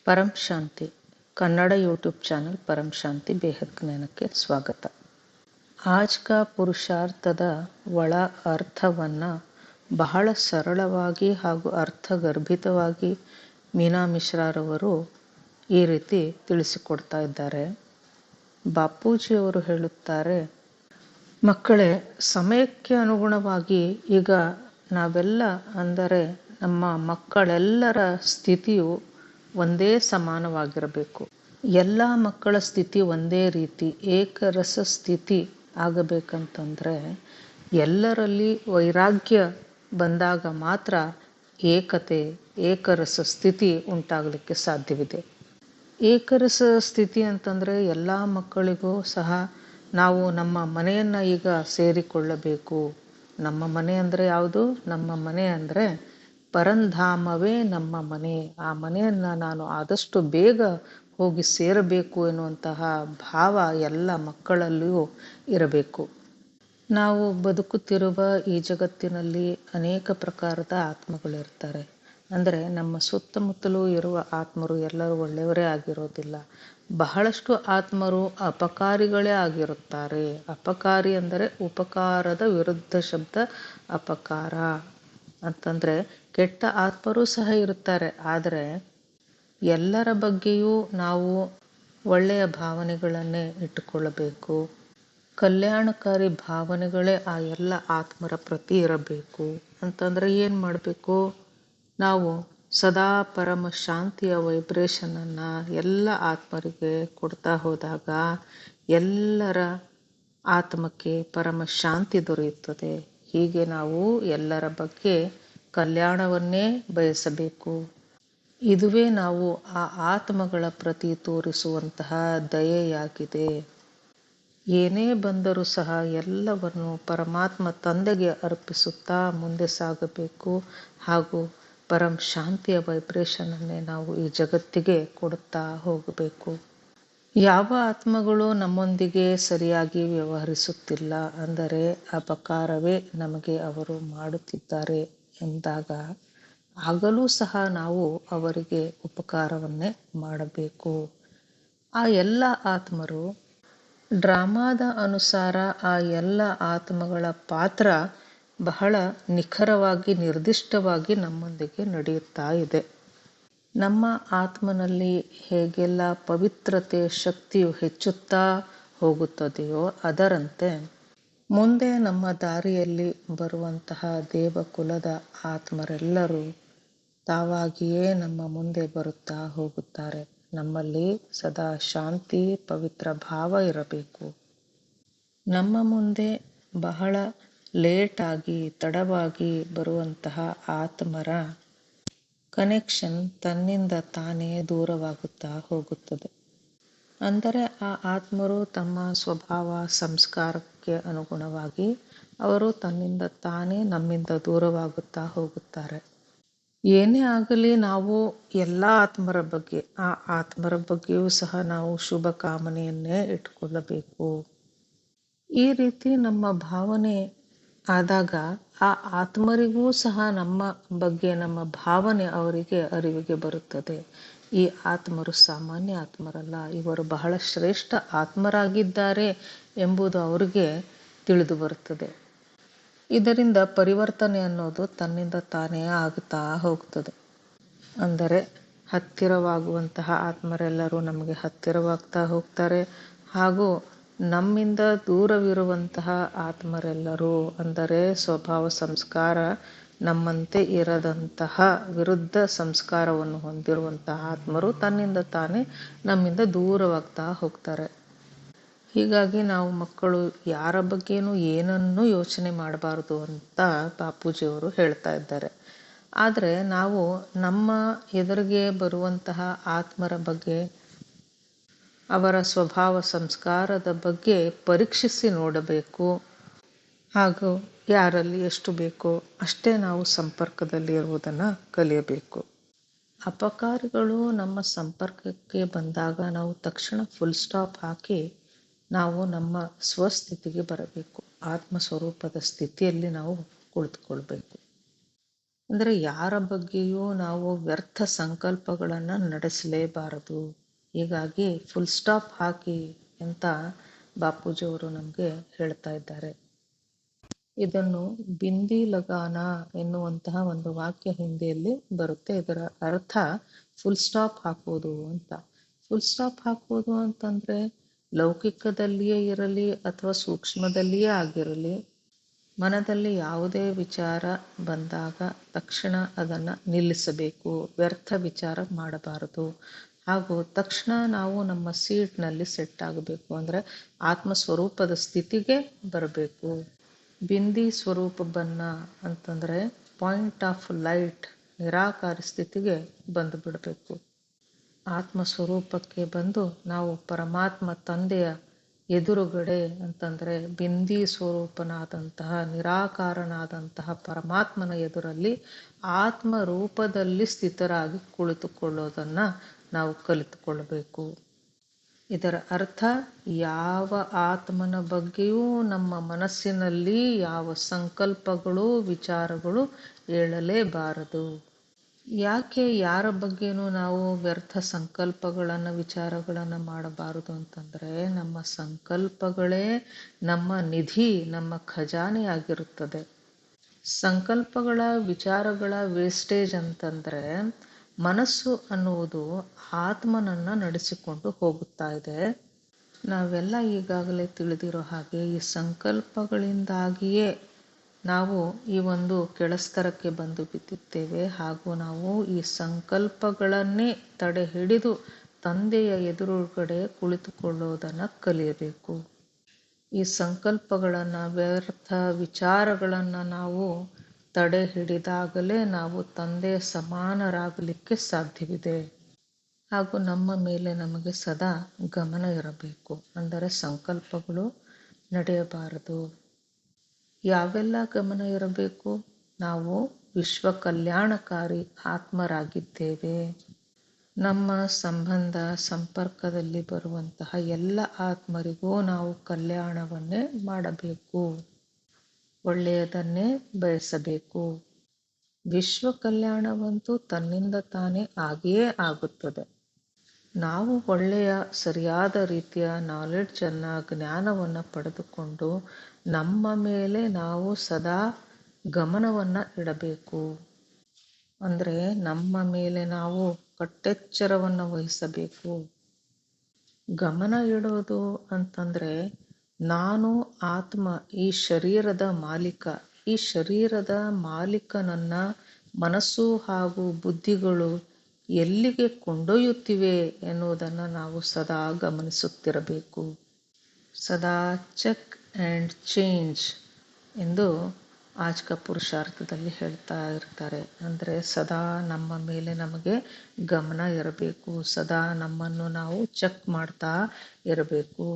ಪರಂ ಶಾಂತಿ Kannada ಯೂಟ್ಯೂब channel ಪರಂ ಶಾಂತಿ ಬೇಹದ್ ಜ್ಞಾನಕ್ಕೆ ಸ್ವಾಗತ. ಆಜ್ ಕಾ ಪುರುಷಾರ್ಥದ ಒಳ ಅರ್ಥವನ್ನು ಬಹಳ ಸರಳವಾಗಿ ಹಾಗೂ ಅರ್ಥಗರ್ಭಿತವಾಗಿ ಮೀನಾ ಮಿಶ್ರಾರವರು ಈ ರೀತಿ ತಿಳಿಸಿಕೊಡ್ತಾ ಇದ್ದಾರೆ. ಬಾಪೂಜಿಯವರು ಹೇಳುತ್ತಾರೆ, ಮಕ್ಕಳೇ, ಸಮಯಕ್ಕೆ ಅನುಗುಣವಾಗಿ ಈಗ ನಾವೆಲ್ಲ ಅಂದರೆ ನಮ್ಮ ಮಕ್ಕಳೆಲ್ಲರ ಸ್ಥಿತಿಯು ಒಂದೇ ಸಮಾನವಾಗಿರಬೇಕು. ಎಲ್ಲ ಮಕ್ಕಳ ಸ್ಥಿತಿ ಒಂದೇ ರೀತಿ ಏಕರಸ ಸ್ಥಿತಿ ಆಗಬೇಕಂತಂದರೆ ಎಲ್ಲರಲ್ಲಿ ವೈರಾಗ್ಯ ಬಂದಾಗ ಮಾತ್ರ ಏಕತೆ ಏಕರಸ ಸ್ಥಿತಿ ಉಂಟಾಗಲಿಕ್ಕೆ ಸಾಧ್ಯವಿದೆ. ಏಕರಸ ಸ್ಥಿತಿ ಅಂತಂದರೆ ಎಲ್ಲ ಮಕ್ಕಳಿಗೂ ಸಹ ನಾವು ನಮ್ಮ ಮನೆಯನ್ನು ಈಗ ಸೇರಿಕೊಳ್ಳಬೇಕು. ನಮ್ಮ ಮನೆ ಅಂದರೆ ಯಾವುದು? ನಮ್ಮ ಮನೆ ಅಂದರೆ ಪರಂಧಾಮವೇ ನಮ್ಮ ಮನೆ. ಆ ಮನೆಯನ್ನು ನಾನು ಆದಷ್ಟು ಬೇಗ ಹೋಗಿ ಸೇರಬೇಕು ಎನ್ನುವಂತಹ ಭಾವ ಎಲ್ಲ ಮಕ್ಕಳಲ್ಲಿಯೂ ಇರಬೇಕು. ನಾವು ಬದುಕುತ್ತಿರುವ ಈ ಜಗತ್ತಿನಲ್ಲಿ ಅನೇಕ ಪ್ರಕಾರದ ಆತ್ಮಗಳಿರ್ತಾರೆ. ಅಂದರೆ ನಮ್ಮ ಸುತ್ತಮುತ್ತಲೂ ಇರುವ ಆತ್ಮರು ಎಲ್ಲರೂ ಒಳ್ಳೆಯವರೇ ಆಗಿರೋದಿಲ್ಲ. ಬಹಳಷ್ಟು ಆತ್ಮರು ಅಪಕಾರಿಗಳೇ ಆಗಿರುತ್ತಾರೆ. ಅಪಕಾರಿ ಅಂದರೆ ಉಪಕಾರದ ವಿರುದ್ಧ ಶಬ್ದ ಅಪಕಾರ ಅಂತಂದರೆ ಕೆಟ್ಟ ಆತ್ಮರೂ ಸಹ ಇರುತ್ತಾರೆ. ಆದರೆ ಎಲ್ಲರ ಬಗ್ಗೆಯೂ ನಾವು ಒಳ್ಳೆಯ ಭಾವನೆಗಳನ್ನೇ ಇಟ್ಟುಕೊಳ್ಳಬೇಕು. ಕಲ್ಯಾಣಕಾರಿ ಭಾವನೆಗಳೇ ಆ ಎಲ್ಲ ಆತ್ಮರ ಪ್ರತಿ ಇರಬೇಕು. ಅಂತಂದರೆ ಏನು ಮಾಡಬೇಕು? ನಾವು ಸದಾ ಪರಮ ಶಾಂತಿಯ ವೈಬ್ರೇಷನನ್ನು ಎಲ್ಲ ಆತ್ಮರಿಗೆ ಕೊಡ್ತಾ ಹೋದಾಗ ಎಲ್ಲರ ಆತ್ಮಕ್ಕೆ ಪರಮ ಶಾಂತಿ ದೊರೆಯುತ್ತದೆ. ಹೀಗೆ ನಾವು ಎಲ್ಲರ ಬಗ್ಗೆ ಕಲ್ಯಾಣವನ್ನೇ ಬಯಸಬೇಕು. ಇದುವೇ ನಾವು ಆ ಆತ್ಮಗಳ ಪ್ರತಿ ತೋರಿಸುವಂತಹ ದಯೆಯಾಗಿದೆ. ಏನೇ ಬಂದರೂ ಸಹ ಎಲ್ಲವನ್ನು ಪರಮಾತ್ಮ ತಂದೆಗೆ ಅರ್ಪಿಸುತ್ತಾ ಮುಂದೆ ಸಾಗಬೇಕು ಹಾಗೂ ಪರಂ ಶಾಂತಿಯ ವೈಬ್ರೇಷನನ್ನೇ ನಾವು ಈ ಜಗತ್ತಿಗೆ ಕೊಡುತ್ತಾ ಹೋಗಬೇಕು. ಯಾವ ಆತ್ಮಗಳು ನಮ್ಮೊಂದಿಗೆ ಸರಿಯಾಗಿ ವ್ಯವಹರಿಸುತ್ತಿಲ್ಲ ಅಂದರೆ ಅಪಕಾರವೇ ನಮಗೆ ಅವರು ಮಾಡುತ್ತಿದ್ದಾರೆ ಎಂದಾಗ ಆಗಲೂ ಸಹ ನಾವು ಅವರಿಗೆ ಉಪಕಾರವನ್ನೇ ಮಾಡಬೇಕು. ಆ ಎಲ್ಲ ಆತ್ಮರು ಡ್ರಾಮಾದ ಅನುಸಾರ ಆ ಎಲ್ಲ ಆತ್ಮಗಳ ಪಾತ್ರ ಬಹಳ ನಿಖರವಾಗಿ ನಿರ್ದಿಷ್ಟವಾಗಿ ನಮ್ಮೊಂದಿಗೆ ನಡೆಯುತ್ತಾ ಇದೆ. ನಮ್ಮ ಆತ್ಮನಲ್ಲಿ ಹೇಗೆಲ್ಲ ಪವಿತ್ರತೆ ಶಕ್ತಿಯು ಹೆಚ್ಚುತ್ತಾ ಹೋಗುತ್ತದೆಯೋ ಅದರಂತೆ ಮುಂದೆ ನಮ್ಮ ದಾರಿಯಲ್ಲಿ ಬರುವಂತಹ ದೇವಕುಲದ ಆತ್ಮರೆಲ್ಲರೂ ತಾವಾಗಿಯೇ ನಮ್ಮ ಮುಂದೆ ಬರುತ್ತಾ ಹೋಗುತ್ತಾರೆ. ನಮ್ಮಲ್ಲಿ ಸದಾ ಶಾಂತಿ ಪವಿತ್ರ ಭಾವ ಇರಬೇಕು. ನಮ್ಮ ಮುಂದೆ ಬಹಳ ಲೇಟಾಗಿ ತಡವಾಗಿ ಬರುವಂತಹ ಆತ್ಮರ ಕನೆಕ್ಷನ್ ತನ್ನಿಂದ ತಾನೇ ದೂರವಾಗುತ್ತಾ ಹೋಗುತ್ತದೆ. ಅಂದರೆ ಆ ಆತ್ಮರು ತಮ್ಮ ಸ್ವಭಾವ ಸಂಸ್ಕಾರಕ್ಕೆ ಅನುಗುಣವಾಗಿ ಅವರು ತನ್ನಿಂದ ತಾನೇ ನಮ್ಮಿಂದ ದೂರವಾಗುತ್ತಾ ಹೋಗುತ್ತಾರೆ. ಏನೇ ಆಗಲಿ ನಾವು ಎಲ್ಲ ಆತ್ಮರ ಬಗ್ಗೆ ಆ ಆತ್ಮರ ಬಗ್ಗೆಯೂ ಸಹ ನಾವು ಶುಭ ಕಾಮನೆಯನ್ನೇ ಇಟ್ಕೊಳ್ಳಬೇಕು. ಈ ರೀತಿ ನಮ್ಮ ಭಾವನೆ ಆದಾಗ ಆ ಆತ್ಮರಿಗೂ ಸಹ ನಮ್ಮ ಬಗ್ಗೆ ನಮ್ಮ ಭಾವನೆ ಅವರಿಗೆ ಅರಿವಿಗೆ ಬರುತ್ತದೆ. ಈ ಆತ್ಮರು ಸಾಮಾನ್ಯ ಆತ್ಮರಲ್ಲ, ಇವರು ಬಹಳ ಶ್ರೇಷ್ಠ ಆತ್ಮರಾಗಿದ್ದಾರೆ ಎಂಬುದು ಅವರಿಗೆ ತಿಳಿದು ಬರುತ್ತದೆ. ಇದರಿಂದ ಪರಿವರ್ತನೆ ಅನ್ನೋದು ತನ್ನಿಂದ ತಾನೇ ಆಗುತ್ತಾ ಹೋಗ್ತದೆ. ಅಂದರೆ ಹತ್ತಿರವಾಗುವಂತಹ ಆತ್ಮರೆಲ್ಲರೂ ನಮಗೆ ಹತ್ತಿರವಾಗ್ತಾ ಹೋಗ್ತಾರೆ ಹಾಗೂ ನಮ್ಮಿಂದ ದೂರವಿರುವಂತಹ ಆತ್ಮರೆಲ್ಲರೂ ಅಂದರೆ ಸ್ವಭಾವ ಸಂಸ್ಕಾರ ನಮ್ಮಂತೆ ಇರದಂತಹ ವಿರುದ್ಧ ಸಂಸ್ಕಾರವನ್ನು ಹೊಂದಿರುವಂತಹ ಆತ್ಮರು ತನ್ನಿಂದ ತಾನೇ ನಮ್ಮಿಂದ ದೂರವಾಗ್ತಾ ಹೋಗ್ತಾರೆ. ಹೀಗಾಗಿ ನಾವು ಮಕ್ಕಳು ಯಾರ ಬಗ್ಗೆನೂ ಏನನ್ನೂ ಯೋಚನೆ ಮಾಡಬಾರ್ದು ಅಂತ ಬಾಪೂಜಿಯವರು ಹೇಳ್ತಾ ಇದ್ದಾರೆ. ಆದರೆ ನಾವು ನಮ್ಮ ಎದುರಿಗೆ ಬರುವಂತಹ ಆತ್ಮರ ಬಗ್ಗೆ ಅವರ ಸ್ವಭಾವ ಸಂಸ್ಕಾರದ ಬಗ್ಗೆ ಪರೀಕ್ಷಿಸಿ ನೋಡಬೇಕು ಹಾಗೂ ಯಾರಲ್ಲಿ ಎಷ್ಟು ಬೇಕೋ ಅಷ್ಟೇ ನಾವು ಸಂಪರ್ಕದಲ್ಲಿ ಇರುವುದನ್ನು ಕಲಿಯಬೇಕು. ಅಪಕಾರಿಗಳು ನಮ್ಮ ಸಂಪರ್ಕಕ್ಕೆ ಬಂದಾಗ ನಾವು ತಕ್ಷಣ ಫುಲ್ ಸ್ಟಾಪ್ ಹಾಕಿ ನಾವು ನಮ್ಮ ಸ್ವಸ್ಥಿತಿಗೆ ಬರಬೇಕು. ಆತ್ಮ ಸ್ವರೂಪದ ಸ್ಥಿತಿಯಲ್ಲಿ ನಾವು ಕುಳಿತುಕೊಳ್ಬೇಕು. ಅಂದರೆ ಯಾರ ಬಗ್ಗೆಯೂ ನಾವು ವ್ಯರ್ಥ ಸಂಕಲ್ಪಗಳನ್ನು ನಡೆಸಲೇಬಾರದು. ಹೀಗಾಗಿ ಫುಲ್ ಸ್ಟಾಪ್ ಹಾಕಿ ಅಂತ ಬಾಪೂಜಿಯವರು ನಮಗೆ ಹೇಳ್ತಾ ಇದ್ದಾರೆ. ಇದನ್ನು ಬಿಂದಿ ಲಗಾನ ಎನ್ನುವಂತಹ ಒಂದು ವಾಕ್ಯ ಹಿಂದಿಯಲ್ಲಿ ಬರುತ್ತೆ. ಇದರ ಅರ್ಥ ಫುಲ್ ಸ್ಟಾಪ್ ಹಾಕೋದು ಅಂತ. ಫುಲ್ ಸ್ಟಾಪ್ ಹಾಕೋದು ಅಂತಂದ್ರೆ ಲೌಕಿಕದಲ್ಲಿಯೇ ಇರಲಿ ಅಥವಾ ಸೂಕ್ಷ್ಮದಲ್ಲಿಯೇ ಆಗಿರಲಿ, ಮನದಲ್ಲಿ ಯಾವುದೇ ವಿಚಾರ ಬಂದಾಗ ತಕ್ಷಣ ಅದನ್ನು ನಿಲ್ಲಿಸಬೇಕು, ವ್ಯರ್ಥ ವಿಚಾರ ಮಾಡಬಾರದು. ಹಾಗೂ ತಕ್ಷಣ ನಾವು ನಮ್ಮ ಸೀಟ್ನಲ್ಲಿ ಸೆಟ್ ಆಗಬೇಕು, ಅಂದರೆ ಆತ್ಮಸ್ವರೂಪದ ಸ್ಥಿತಿಗೆ ಬರಬೇಕು. ಬಿಂದಿ ಸ್ವರೂಪ ಬನ್ನ ಅಂತಂದರೆ ಪಾಯಿಂಟ್ ಆಫ್ ಲೈಟ್, ನಿರಾಕಾರ ಸ್ಥಿತಿಗೆ ಬಂದು ಬಿಡಬೇಕು. ಆತ್ಮಸ್ವರೂಪಕ್ಕೆ ಬಂದು ನಾವು ಪರಮಾತ್ಮ ತಂದೆಯ ಎದುರುಗಡೆ ಅಂತಂದರೆ ಬಿಂದಿ ಸ್ವರೂಪನಾದಂತಹ ನಿರಾಕಾರನಾದಂತಹ ಪರಮಾತ್ಮನ ಎದುರಲ್ಲಿ ಆತ್ಮ ರೂಪದಲ್ಲಿ ಸ್ಥಿತರಾಗಿ ಕುಳಿತುಕೊಳ್ಳೋದನ್ನು ನಾವು ಕಲಿತುಕೊಳ್ಳಬೇಕು. ಇದರ ಅರ್ಥ ಯಾವ ಆತ್ಮನ ಬಗ್ಗೆಯೂ ನಮ್ಮ ಮನಸ್ಸಿನಲ್ಲಿ ಯಾವ ಸಂಕಲ್ಪಗಳು ವಿಚಾರಗಳು ಏಳಲೇಬಾರದು. ಯಾಕೆ ಯಾರ ಬಗ್ಗೆನೂ ನಾವು ವ್ಯರ್ಥ ಸಂಕಲ್ಪಗಳನ್ನು ವಿಚಾರಗಳನ್ನು ಮಾಡಬಾರದು ಅಂತಂದರೆ, ನಮ್ಮ ಸಂಕಲ್ಪಗಳೇ ನಮ್ಮ ನಿಧಿ, ನಮ್ಮ ಖಜಾನೆಯಾಗಿರುತ್ತದೆ. ಸಂಕಲ್ಪಗಳ ವಿಚಾರಗಳ ವೇಸ್ಟೇಜ್ ಅಂತಂದರೆ ಮನಸ್ಸು ಅನ್ನುವುದು ಆತ್ಮನನ್ನು ನಡೆಸಿಕೊಂಡು ಹೋಗುತ್ತಾ ಇದೆ. ನಾವೆಲ್ಲ ಈಗಾಗಲೇ ತಿಳಿದಿರೋ ಹಾಗೆ ಈ ಸಂಕಲ್ಪಗಳಿಂದಾಗಿಯೇ ನಾವು ಈ ಒಂದು ಕೆಳಸ್ತರಕ್ಕೆ ಬಂದು ಬಿದ್ದಿದ್ದೇವೆ. ಹಾಗೂ ನಾವು ಈ ಸಂಕಲ್ಪಗಳನ್ನೇ ತಡೆ ಹಿಡಿದು ತಂದೆಯ ಎದುರುಗಡೆ ಕುಳಿತುಕೊಳ್ಳೋದನ್ನು ಕಲಿಯಬೇಕು. ಈ ಸಂಕಲ್ಪಗಳನ್ನು ವ್ಯರ್ಥ ವಿಚಾರಗಳನ್ನು ನಾವು ತಡೆ ಹಿಡಿದಾಗಲೇ ನಾವು ತಂದೆಯ ಸಮಾನರಾಗಲಿಕ್ಕೆ ಸಾಧ್ಯವಿದೆ. ಹಾಗೂ ನಮ್ಮ ಮೇಲೆ ನಮಗೆ ಸದಾ ಗಮನ ಇರಬೇಕು. ಅಂದರೆ ಸಂಕಲ್ಪಗಳು ನಡೆಯಬಾರದು. ಯಾವೆಲ್ಲ ಗಮನ ಇರಬೇಕು? ನಾವು ವಿಶ್ವ ಕಲ್ಯಾಣಕಾರಿ ಆತ್ಮರಾಗಿದ್ದೇವೆ. ನಮ್ಮ ಸಂಬಂಧ ಸಂಪರ್ಕದಲ್ಲಿ ಬರುವಂತಹ ಎಲ್ಲ ಆತ್ಮರಿಗೂ ನಾವು ಕಲ್ಯಾಣವನ್ನೇ ಮಾಡಬೇಕು, ಒಳ್ಳೆಯದನ್ನೇ ಬಯಸಬೇಕು. ವಿಶ್ವ ಕಲ್ಯಾಣವಂತೂ ತನ್ನಿಂದ ತಾನೇ ಆಗಿಯೇ ಆಗುತ್ತದೆ. ನಾವು ಒಳ್ಳೆಯ ಸರಿಯಾದ ರೀತಿಯ ನಾಲೆಡ್ಜನ್ನು, ಜ್ಞಾನವನ್ನು ಪಡೆದುಕೊಂಡು ನಮ್ಮ ಮೇಲೆ ನಾವು ಸದಾ ಗಮನವನ್ನು ಇಡಬೇಕು. ಅಂದರೆ ನಮ್ಮ ಮೇಲೆ ನಾವು ಕಟ್ಟೆಚ್ಚರವನ್ನು ವಹಿಸಬೇಕು. ಗಮನ ಇಡೋದು ಅಂತಂದರೆ ನಾನು ಆತ್ಮ, ಈ ಶರೀರದ ಮಾಲೀಕ. ಈ ಶರೀರದ ಮಾಲೀಕನನ್ನ ಮನಸ್ಸು ಹಾಗೂ ಬುದ್ಧಿಗಳು ಎಲ್ಲಿಗೆ ಕೊಂಡೊಯ್ಯುತ್ತಿವೆ ಎನ್ನುವುದನ್ನು ನಾವು ಸದಾ ಗಮನಿಸುತ್ತಿರಬೇಕು. ಸದಾ ಚೆಕ್ ಆ್ಯಂಡ್ ಚೇಂಜ್ ಎಂದು ಆಜ್ಕ ಪುರುಷಾರ್ಥದಲ್ಲಿ ಹೇಳ್ತಾ ಇರ್ತಾರೆ. ಅಂದರೆ ಸದಾ ನಮ್ಮ ಮೇಲೆ ನಮಗೆ ಗಮನ ಇರಬೇಕು, ಸದಾ ನಮ್ಮನ್ನು ನಾವು ಚೆಕ್ ಮಾಡ್ತಾ ಇರಬೇಕು.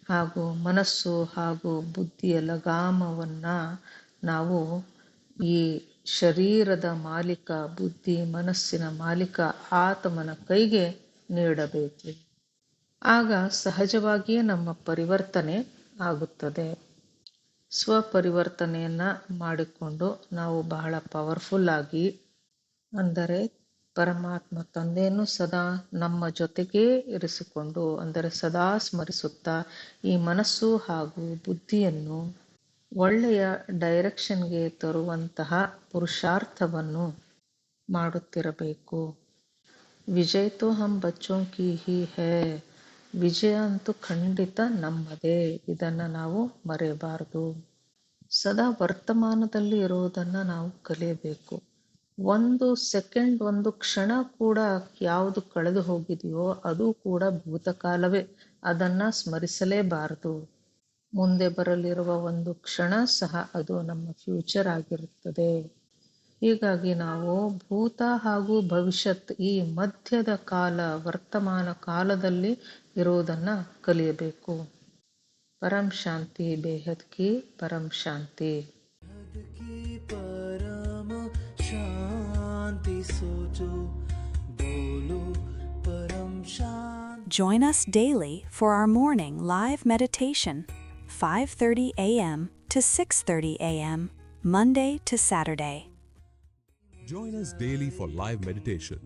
ಹಾಗೂ ಮನಸ್ಸು ಹಾಗೂ ಬುದ್ಧಿಯ ಲಗಾಮವನ್ನು ನಾವು ಈ ಶರೀರದ ಮಾಲೀಕ, ಬುದ್ಧಿ ಮನಸ್ಸಿನ ಮಾಲೀಕ ಆತ್ಮನ ಕೈಗೆ ನೀಡಬೇಕು. ಆಗ ಸಹಜವಾಗಿಯೇ ನಮ್ಮ ಪರಿವರ್ತನೆ ಆಗುತ್ತದೆ. ಸ್ವಪರಿವರ್ತನೆಯನ್ನು ಮಾಡಿಕೊಂಡು ನಾವು ಬಹಳ ಪವರ್ಫುಲ್ ಆಗಿ, ಅಂದರೆ ಪರಮಾತ್ಮ ತಂದೆಯನ್ನು ಸದಾ ನಮ್ಮ ಜೊತೆಗೇ ಇರಿಸಿಕೊಂಡು, ಅಂದರೆ ಸದಾ ಸ್ಮರಿಸುತ್ತಾ ಈ ಮನಸ್ಸು ಹಾಗೂ ಬುದ್ಧಿಯನ್ನು ಒಳ್ಳೆಯ ಡೈರೆಕ್ಷನ್ಗೆ ತರುವಂತಹ ಪುರುಷಾರ್ಥವನ್ನು ಮಾಡುತ್ತಿರಬೇಕು. ವಿಜಯ ತೋ ಹಮ್ ಬಚ್ಚೋಂ ಕಿ ಹಿ ಹೈ, ವಿಜಯ ಅಂತೂ ಖಂಡಿತ ನಮ್ಮದೇ. ಇದನ್ನು ನಾವು ಮರೆಯಬಾರದು. ಸದಾ ವರ್ತಮಾನದಲ್ಲಿ ಇರುವುದನ್ನು ನಾವು ಕಲಿಯಬೇಕು. ಒಂದು ಸೆಕೆಂಡ್, ಒಂದು ಕ್ಷಣ ಕೂಡ ಯಾವುದು ಕಳೆದು ಹೋಗಿದೆಯೋ ಅದು ಕೂಡ ಭೂತಕಾಲವೇ. ಅದನ್ನು ಸ್ಮರಿಸಲೇಬಾರದು. ಮುಂದೆ ಬರಲಿರುವ ಒಂದು ಕ್ಷಣ ಸಹ ಅದು ನಮ್ಮ ಫ್ಯೂಚರ್ ಆಗಿರುತ್ತದೆ. ಹೀಗಾಗಿ ನಾವು ಭೂತ ಹಾಗೂ ಭವಿಷ್ಯತ್, ಈ ಮಧ್ಯದ ಕಾಲ, ವರ್ತಮಾನ ಕಾಲದಲ್ಲಿ ಇರುವುದನ್ನು ಕಲಿಯಬೇಕು. ಪರಂ ಶಾಂತಿ, ಬೇಹದ್ ಕಿ ಪರಂ ಶಾಂತಿ. Join us daily for our morning live meditation, 5:30 a.m. to 6:30 a.m., Monday to Saturday. Join us daily for live meditation,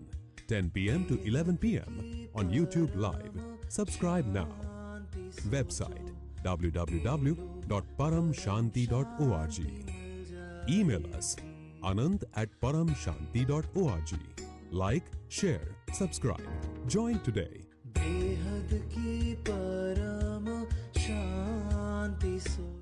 10 p.m. to 11 p.m. on YouTube Live. Subscribe now. Website www.paramshanti.org. Email us anand@paramshanti.org. Like, share, subscribe. Join today. बेहद की परम शांति सो